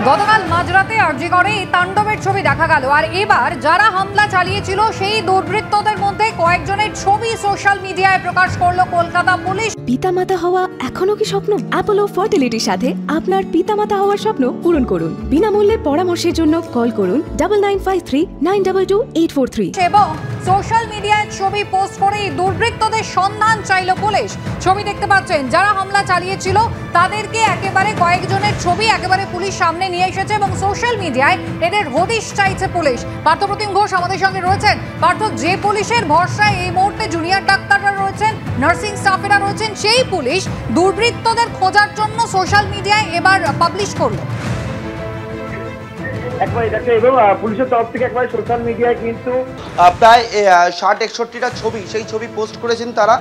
গতকাল মাঝরাতে আরজিকরে তাণ্ডবের ছবি দেখা গেল। আর এবার যারা হামলা চালিয়েছিল সেই দুর্বৃত্তদের মধ্যে কয়েকজনের ছবি সোশ্যাল মিডিয়ায় প্রকাশ করলো কলকাতা পুলিশ। পিতামাতা হওয়া এখনো কি স্বপ্ন? অ্যাপোলো ফার্টিলিটির সাথে আপনার পিতামাতা হওয়ার স্বপ্ন পূরণ করুন। বিনামূল্যে পরামর্শের জন্য কল করুন 9953922843। এবং সোশ্যাল মিডিয়ায় ছবি পোস্ট করে দুর্বৃত্তদের সন্ধান চাইল পুলিশ। ছবি দেখতে পাচ্ছেন, যারা হামলা চালিয়েছিল তাদেরকে একেবারে কয়েকজনের ছবি একেবারে পুলিশ সামনে নিয়ে এসেছে এবং সোশ্যাল মিডিয়ায় এদের হদিশ চাইছে পুলিশ। পার্থপ্রতিম ঘোষ আমাদের সঙ্গে রয়েছেন। পার্থ, যে পুলিশের ভরসায় এই মুহূর্তে জুনিয়র ডাক্তাররা রয়েছেন, নার্সিং স্টাফেরা রয়েছেন, সেই পুলিশ দুর্বৃত্তদের খোঁজার জন্য সোশ্যাল মিডিয়ায় এবার পাবলিশ করলো। এবং পুলিশের তরফ থেকে একবার সোশ্যাল মিডিয়ায় কিন্তু প্রায় ৬০-৬১টা ছবি, সেই ছবি পোস্ট করেছেন তারা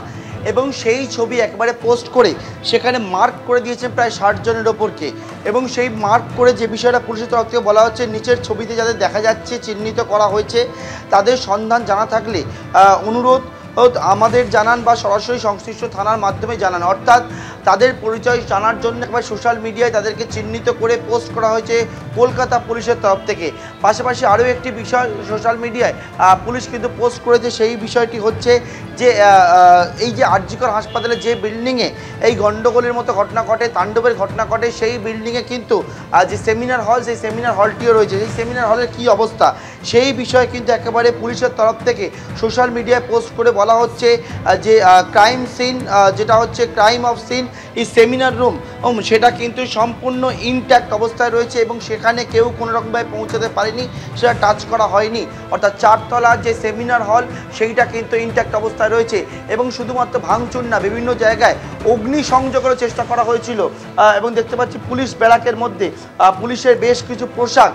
এবং সেই ছবি একবারে পোস্ট করে সেখানে মার্ক করে দিয়েছেন প্রায় ৬০ জনের ওপরকে। এবং সেই মার্ক করে যে বিষয়টা পুলিশের তরফ থেকে বলা হচ্ছে, নিচের ছবিতে যাদের দেখা যাচ্ছে চিহ্নিত করা হয়েছে তাদের সন্ধান জানা থাকলে অনুরোধ আমাদের জানান বা সরাসরি সংশ্লিষ্ট থানার মাধ্যমে জানান। অর্থাৎ তাদের পরিচয় জানার জন্য একবার সোশ্যাল মিডিয়ায় তাদেরকে চিহ্নিত করে পোস্ট করা হয়েছে কলকাতা পুলিশের তরফ থেকে। পাশাপাশি আরও একটি বিষয় সোশ্যাল মিডিয়ায় পুলিশ কিন্তু পোস্ট করেছে, সেই বিষয়টি হচ্ছে যে এই যে আরজিকর হাসপাতালে যে বিল্ডিংয়ে এই গণ্ডগোলের মতো ঘটনা ঘটে, তাণ্ডবের ঘটনা ঘটে, সেই বিল্ডিংয়ে কিন্তু যে সেমিনার হল, সেই সেমিনার হলটিও রয়েছে। সেই সেমিনার হলের কী অবস্থা সেই বিষয়ে কিন্তু একেবারে পুলিশের তরফ থেকে সোশ্যাল মিডিয়ায় পোস্ট করে বলা হচ্ছে যে ক্রাইম সিন, যেটা হচ্ছে ক্রাইম অফ সিন এই সেমিনার রুম, সেটা কিন্তু সম্পূর্ণ ইনট্যাক্ট অবস্থায় রয়েছে এবং সেখানে কেউ কোনো রকমভাবে পৌঁছাতে পারেনি, সেটা টাচ করা হয়নি। অর্থাৎ 4 তলার যে সেমিনার হল সেইটা কিন্তু ইনট্যাক্ট অবস্থায় রয়েছে এবং শুধুমাত্র ভাঙচুর না, বিভিন্ন জায়গায় অগ্নিসংযোগের চেষ্টা করা হয়েছিল। এবং দেখতে পাচ্ছি পুলিশ ব্যারাকের মধ্যে পুলিশের বেশ কিছু পোশাক,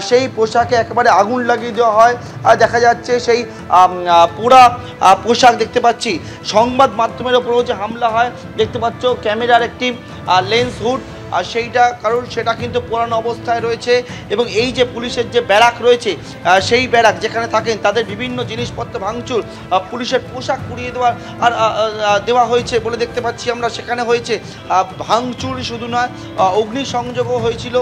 সেই পোশাকে একেবারে আগুন লাগিয়ে দেওয়া হয়। দেখা যাচ্ছে সেই পুরা পোশাক দেখতে পাচ্ছি। সংবাদ মাধ্যমের ওপরেও যে হামলা হয় দেখতে পাচ্ছ, ক্যামেরার একটি লেন্স হুড আর সেইটা কারণ সেটা কিন্তু পুরানো অবস্থায় রয়েছে। এবং এই যে পুলিশের যে ব্যারাক রয়েছে সেই ব্যারাক যেখানে থাকেন তাদের বিভিন্ন জিনিসপত্র ভাঙচুর, পুলিশের পোশাক পুড়িয়ে দেওয়া হয়েছে বলে দেখতে পাচ্ছি আমরা। সেখানে হয়েছে ভাঙচুর, শুধু নয় অগ্নিসংযোগও হয়েছিল,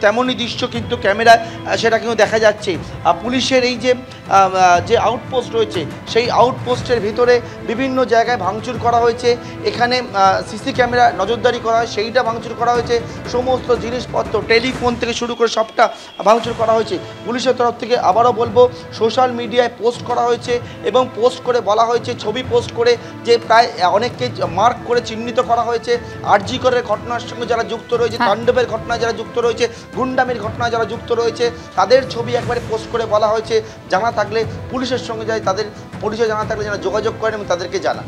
তেমনই দৃশ্য কিন্তু ক্যামেরায় সেটা কিন্তু দেখা যাচ্ছে। পুলিশের এই যে আউটপোস্ট রয়েছে সেই আউটপোস্টের ভিতরে বিভিন্ন জায়গায় ভাঙচুর করা হয়েছে। এখানে সিসি ক্যামেরা নজরদারি করা হয়, সেইটা ভাঙচুর করা হয়েছে। সমস্ত জিনিসপত্র টেলিফোন থেকে শুরু করে সবটা ভাঙচুর করা হয়েছে। পুলিশের তরফ থেকে আবারও বলবো, সোশ্যাল মিডিয়ায় পোস্ট করা হয়েছে এবং পোস্ট করে বলা হয়েছে, ছবি পোস্ট করে যে প্রায় অনেককে মার্ক করে চিহ্নিত করা হয়েছে। আরজিকরের ঘটনার সঙ্গে যারা যুক্ত রয়েছে, তাণ্ডবের ঘটনায় যারা যুক্ত রয়েছে, গুন্ডামির ঘটনায় যারা যুক্ত রয়েছে, তাদের ছবি একবারে পোস্ট করে বলা হয়েছে জানা থাকলে পুলিশের সঙ্গে যায়, তাদের পরিচয় জানা থাকলে যারা যোগাযোগ করেন এবং তাদেরকে জানা।